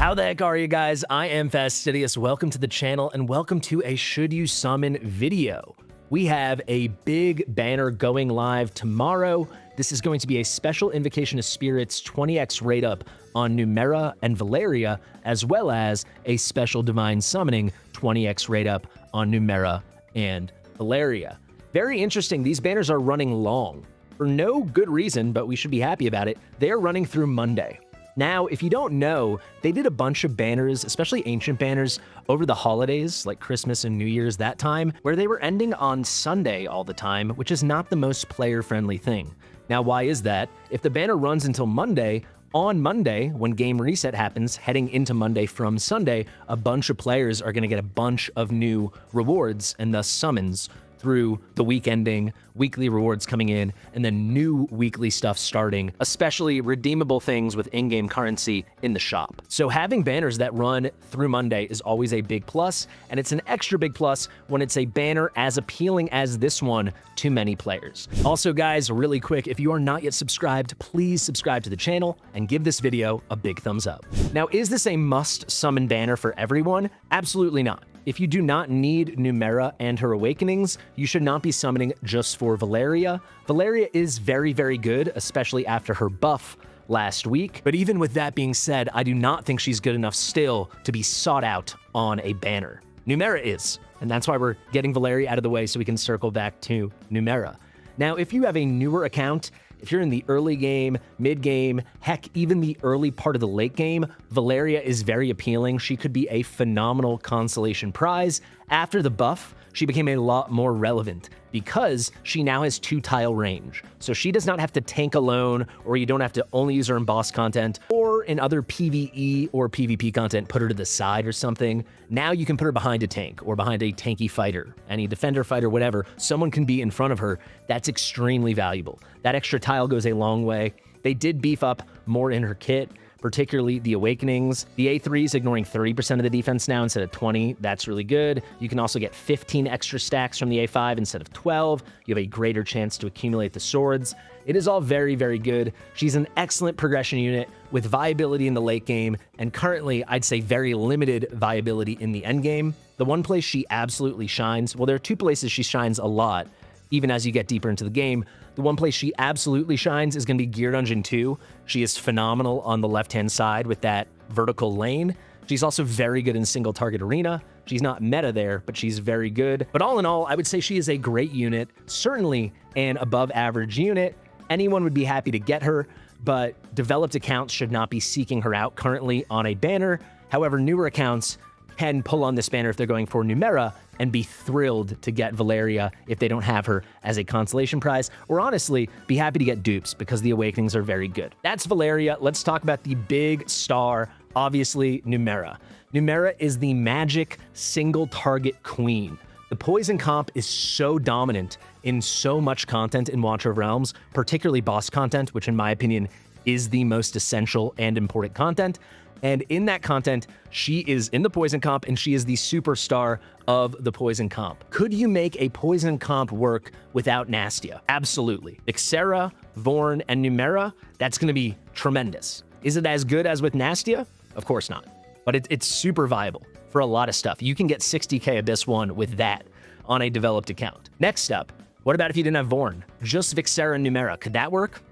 How the heck are you guys? I am Fastidious. Welcome to the channel and welcome to a Should You Summon video. We have a big banner going live tomorrow. This is going to be a special Invocation of Spirits 20x rate up on Numera and Valyria, as well as a special Divine Summoning 20x rate up on Numera and Valyria. Very interesting. These banners are running long. For no good reason, but we should be happy about it. They are running through Monday. Now, if you don't know, they did a bunch of banners, especially ancient banners, over the holidays, like Christmas and New Year's that time, where they were ending on Sunday all the time, which is not the most player-friendly thing. Now, why is that? If the banner runs until Monday, on Monday, when game reset happens, heading into Monday from Sunday, a bunch of players are going to get a bunch of new rewards and thus summons through the week ending, weekly rewards coming in, and then new weekly stuff starting, especially redeemable things with in-game currency in the shop. So having banners that run through Monday is always a big plus, and it's an extra big plus when it's a banner as appealing as this one to many players. Also, guys, really quick, if you are not yet subscribed, please subscribe to the channel and give this video a big thumbs up. Now, is this a must summon banner for everyone? Absolutely not. If you do not need Numera and her Awakenings, you should not be summoning just for Valyria. Valyria is very, very good, especially after her buff last week. But even with that being said, I do not think she's good enough still to be sought out on a banner. Numera is, and that's why we're getting Valyria out of the way so we can circle back to Numera. Now, if you have a newer account, if you're in the early game, mid game, heck, even the early part of the late game, Valyria is very appealing. She could be a phenomenal consolation prize. After the buff, she became a lot more relevant because she now has 2-tile range. So she does not have to tank alone, or you don't have to only use her in boss content, or in other PvE or PvP content, put her to the side or something. Now you can put her behind a tank or behind a tanky fighter, any defender fighter, whatever. Someone can be in front of her. That's extremely valuable. That extra tile goes a long way. They did beef up more in her kit, particularly the Awakenings. The A3 is ignoring 30% of the defense now instead of 20. That's really good. You can also get 15 extra stacks from the A5 instead of 12. You have a greater chance to accumulate the swords. It is all very, very good. She's an excellent progression unit with viability in the late game, and currently, I'd say very limited viability in the end game. The one place she absolutely shines, well, there are two places she shines a lot, even as you get deeper into the game. The one place she absolutely shines is going to be Gear Dungeon 2. She is phenomenal on the left-hand side with that vertical lane. She's also very good in single target arena. She's not meta there, but she's very good. But all in all, I would say she is a great unit, certainly an above average unit. Anyone would be happy to get her, but developed accounts should not be seeking her out currently on a banner. However, newer accounts can pull on this banner if they're going for Numera and be thrilled to get Valyria if they don't have her as a consolation prize, or honestly, be happy to get dupes because the Awakenings are very good. That's Valyria. Let's talk about the big star, obviously Numera. Numera is the magic single target queen. The poison comp is so dominant in so much content in Watcher of Realms, particularly boss content, which in my opinion is the most essential and important content. And in that content, she is in the poison comp and she is the superstar of the poison comp. Could you make a poison comp work without Nastia? Absolutely. Vixera, Vorn, and Numera, that's going to be tremendous. Is it as good as with Nastia? Of course not. But it's super viable for a lot of stuff. You can get 60k Abyss 1 with that on a developed account. Next up, what about if you didn't have Vorn? Just Vixera and Numera. Could that work?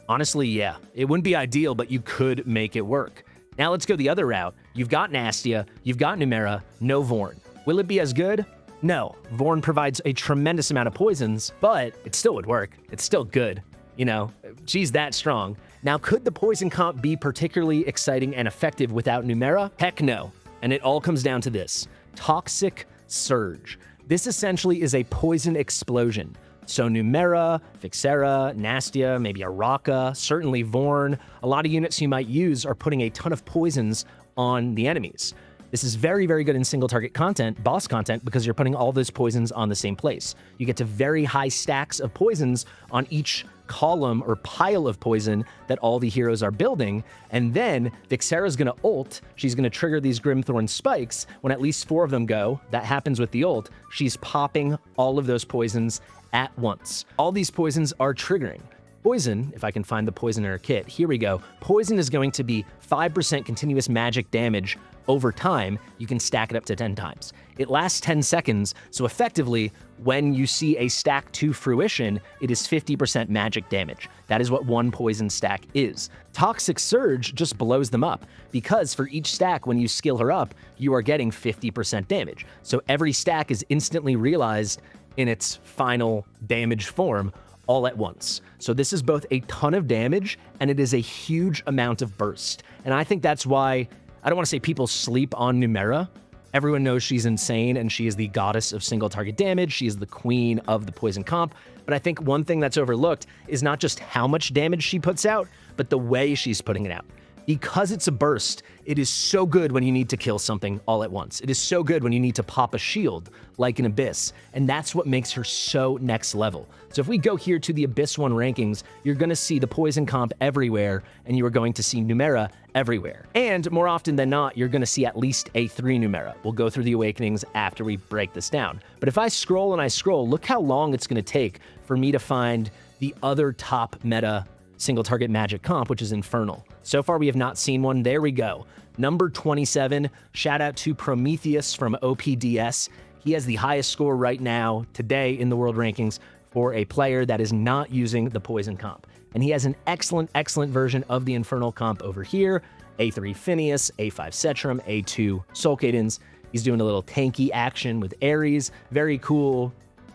Honestly, yeah. It wouldn't be ideal, but you could make it work. Now let's go the other route. You've got Nastia, you've got Numera, no Vorn. Will it be as good? No. Vorn provides a tremendous amount of poisons, but it still would work. It's still good. You know, she's that strong. Now, could the poison comp be particularly exciting and effective without Numera? Heck no. And it all comes down to this: Toxic Surge. This essentially is a poison explosion. So Numera, Vixera, Nastia, maybe Araka, certainly Vorn, a lot of units you might use are putting a ton of poisons on the enemies. This is very, very good in single target content, boss content, because you're putting all those poisons on the same place. You get to very high stacks of poisons on each column or pile of poison that all the heroes are building, and then Vixera's gonna ult. She's gonna trigger these Grimthorn spikes. When at least 4 of them go, that happens with the ult, she's popping all of those poisons at once. All these poisons are triggering. Poison, if I can find the poison in her kit, here we go. Poison is going to be 5% continuous magic damage over time. You can stack it up to 10 times. It lasts 10 seconds, so effectively, when you see a stack to fruition, it is 50% magic damage. That is what one poison stack is. Toxic Surge just blows them up, because for each stack, when you skill her up, you are getting 50% damage. So every stack is instantly realized in its final damage form, all at once. So this is both a ton of damage and it is a huge amount of burst. And I think that's why, I don't want to say people sleep on Numera. Everyone knows she's insane and she is the goddess of single target damage. She is the queen of the poison comp. But I think one thing that's overlooked is not just how much damage she puts out, but the way she's putting it out. Because it's a burst, it is so good when you need to kill something all at once. It is so good when you need to pop a shield, like an Abyss, and that's what makes her so next level. So if we go here to the Abyss 1 rankings, you're gonna see the poison comp everywhere, and you are going to see Numera everywhere. And more often than not, you're gonna see at least a 3 Numera. We'll go through the awakenings after we break this down. But if I scroll and I scroll, look how long it's gonna take for me to find the other top meta single target magic comp, which is Infernal. So far, we have not seen one. There we go. Number 27, shout out to Prometheus from OPDS. He has the highest score right now, today, in the world rankings for a player that is not using the poison comp. And he has an excellent, excellent version of the Infernal comp over here. A3 Phineas, A5 Cetrum, A2 Soul Cadens. He's doing a little tanky action with Ares. Very cool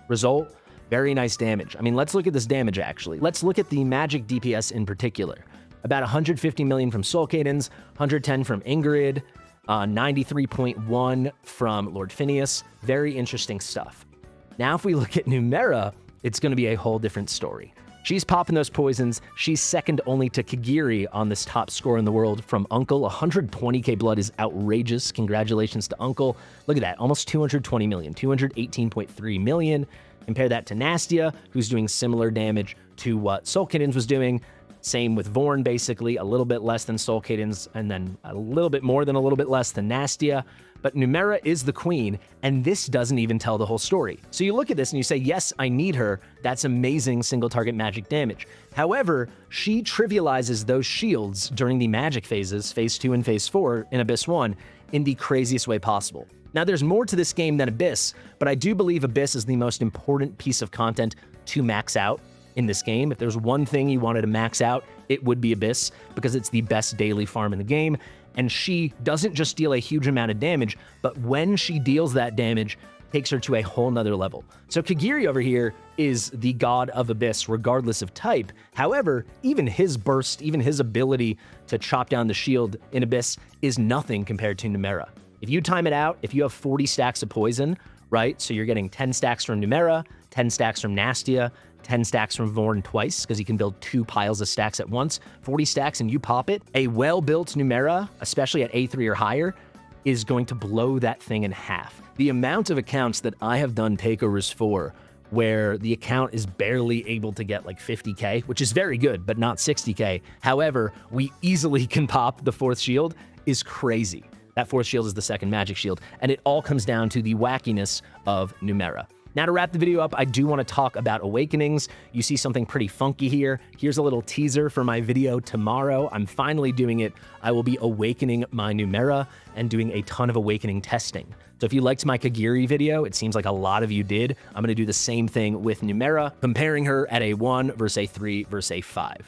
result. Very nice damage. I mean, let's look at this damage, actually. Let's look at the magic DPS in particular. About 150 million from Soul Cadens, 110 from Ingrid, 93.1 from Lord Phineas. Very interesting stuff. Now, if we look at Numera, it's going to be a whole different story. She's popping those poisons. She's second only to Kagiri on this top score in the world from Uncle. 120k blood is outrageous. Congratulations to Uncle. Look at that, almost 220 million, 218.3 million. Compare that to Nastia, who's doing similar damage to what Soul Cadens was doing. Same with Vorn, basically, a little bit less than Soul Cadens, and then a little bit more than a little bit less than Nastia. But Numera is the queen, and this doesn't even tell the whole story. So you look at this and you say, yes, I need her. That's amazing single target magic damage. However, she trivializes those shields during the magic phases, phase 2 and phase 4 in Abyss 1, in the craziest way possible. Now, there's more to this game than Abyss, but I do believe Abyss is the most important piece of content to max out in this game. If there's one thing you wanted to max out, it would be Abyss, because it's the best daily farm in the game, and she doesn't just deal a huge amount of damage, but when she deals that damage, takes her to a whole nother level. So Kagiri over here is the god of Abyss, regardless of type. However, even his burst, even his ability to chop down the shield in Abyss is nothing compared to Numera. If you time it out, if you have 40 stacks of poison, right? So you're getting 10 stacks from Numera, 10 stacks from Nastia, 10 stacks from Vorn twice, because you can build 2 piles of stacks at once, 40 stacks and you pop it. A well-built Numera, especially at A3 or higher, is going to blow that thing in half. The amount of accounts that I have done takeovers for where the account is barely able to get like 50k, which is very good, but not 60k. However, we easily can pop the 4th shield, is crazy. That 4th shield is the 2nd magic shield, and it all comes down to the wackiness of Numera. Now, to wrap the video up, I do want to talk about awakenings. You see something pretty funky here. Here's a little teaser for my video tomorrow. I'm finally doing it. I will be awakening my Numera and doing a ton of awakening testing. So if you liked my Kagiri video, it seems like a lot of you did. I'm going to do the same thing with Numera, comparing her at A1 versus A3 versus A5.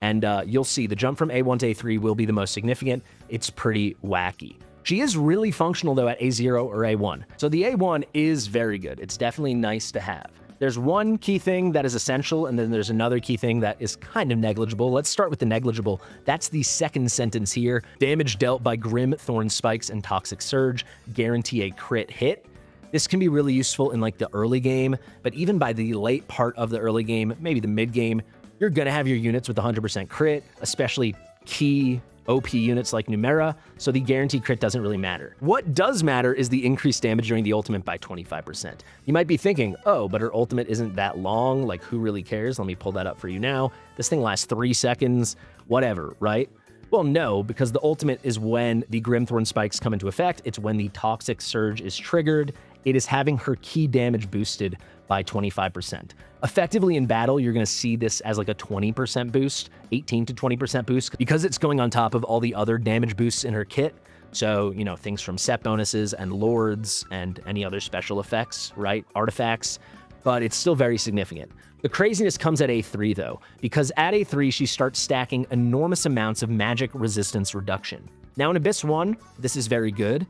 And you'll see the jump from A1 to A3 will be the most significant. It's pretty wacky. She is really functional, though, at A0 or A1. So the A1 is very good. It's definitely nice to have. There's one key thing that is essential, and then there's another key thing that is kind of negligible. Let's start with the negligible. That's the 2nd sentence here. Damage dealt by Grim, Thorn Spikes, and Toxic Surge guarantee a crit hit. This can be really useful in like the early game, but even by the late part of the early game, maybe the mid game, you're gonna have your units with 100% crit, especially key OP units like Numera, so the guaranteed crit doesn't really matter. What does matter is the increased damage during the ultimate by 25%. You might be thinking, oh, but her ultimate isn't that long, like who really cares? Let me pull that up for you now. This thing lasts 3 seconds, whatever, right? Well, no, because the ultimate is when the Grimthorn spikes come into effect. It's when the Toxic Surge is triggered, it is having her key damage boosted by 25%. Effectively in battle, you're going to see this as like a 20% boost, 18 to 20% boost, because it's going on top of all the other damage boosts in her kit. So, you know, things from set bonuses and lords and any other special effects, right? Artifacts, but it's still very significant. The craziness comes at A3 though, because at A3, she starts stacking enormous amounts of magic resistance reduction. Now in Abyss 1, this is very good.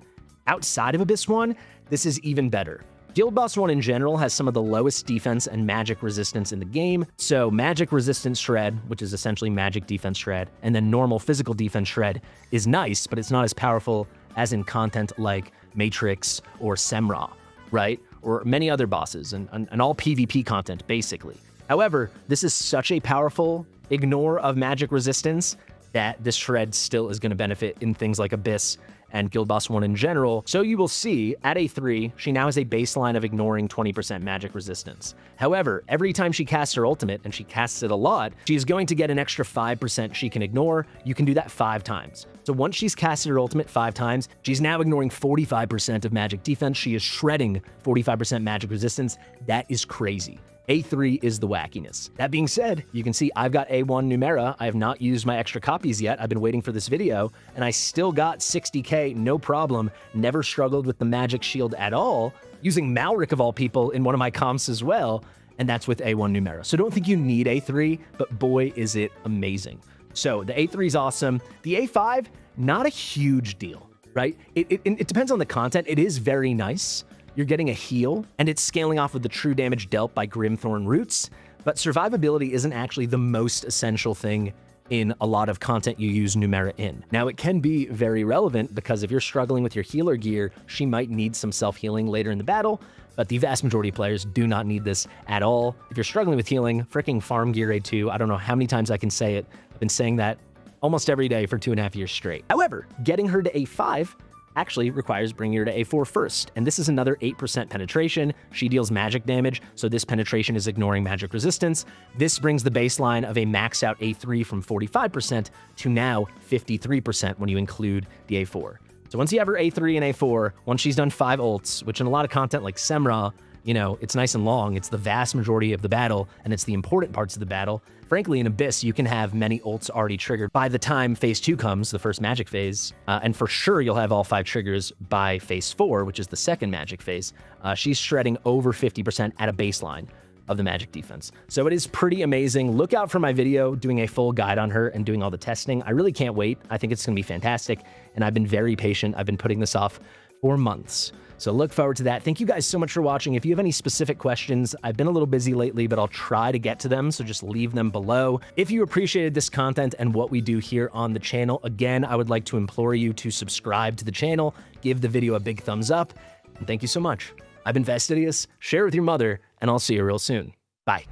Outside of Abyss 1, this is even better. Guild Boss 1 in general has some of the lowest defense and magic resistance in the game, so magic resistance shred, which is essentially magic defense shred, and then normal physical defense shred is nice, but it's not as powerful as in content like Matrix or Semra, right? Or many other bosses and all PvP content, basically. However, this is such a powerful ignore of magic resistance that this shred still is going to benefit in things like Abyss and Guild Boss 1 in general. So you will see at A3, she now has a baseline of ignoring 20% magic resistance. However, every time she casts her ultimate, and she casts it a lot, she is going to get an extra 5% she can ignore. You can do that 5 times. So once she's casted her ultimate 5 times, she's now ignoring 45% of magic defense. She is shredding 45% magic resistance. That is crazy. A3 is the wackiness. That being said, you can see I've got A1 Numera. I have not used my extra copies yet. I've been waiting for this video, and I still got 60k, no problem. Never struggled with the magic shield at all, using Malric of all people in one of my comps as well, and that's with A1 Numera. So don't think you need A3, but boy, is it amazing. So the A3 is awesome. The A5, not a huge deal, right? It depends on the content. It is very nice. You're getting a heal, and it's scaling off of the true damage dealt by Grimthorn Roots, but survivability isn't actually the most essential thing in a lot of content you use Numera in. Now, it can be very relevant because if you're struggling with your healer gear, she might need some self-healing later in the battle, but the vast majority of players do not need this at all. If you're struggling with healing, fricking farm gear A2, I don't know how many times I can say it. I've been saying that almost every day for 2.5 years straight. However, getting her to A5 actually requires bringing her to A4 first, and this is another 8% penetration. She deals magic damage, so this penetration is ignoring magic resistance. This brings the baseline of a max out A3 from 45% to now 53% when you include the A4. So once you have her A3 and A4, once she's done 5 ults, which in a lot of content like Semra, you know, it's nice and long, it's the vast majority of the battle, and it's the important parts of the battle. Frankly, in Abyss, you can have many ults already triggered by the time Phase 2 comes, the first magic phase, and for sure you'll have all 5 triggers by Phase 4, which is the second magic phase. She's shredding over 50% at a baseline of the magic defense. So it is pretty amazing. Look out for my video doing a full guide on her and doing all the testing. I really can't wait. I think it's going to be fantastic, and I've been very patient. I've been putting this off for months. So look forward to that. Thank you guys so much for watching. If you have any specific questions, I've been a little busy lately, but I'll try to get to them, so just leave them below. If you appreciated this content and what we do here on the channel, again, I would like to implore you to subscribe to the channel, give the video a big thumbs up, and thank you so much. I've been Fastidious, share with your mother, and I'll see you real soon. Bye.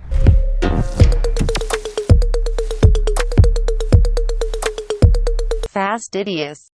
Fastidious.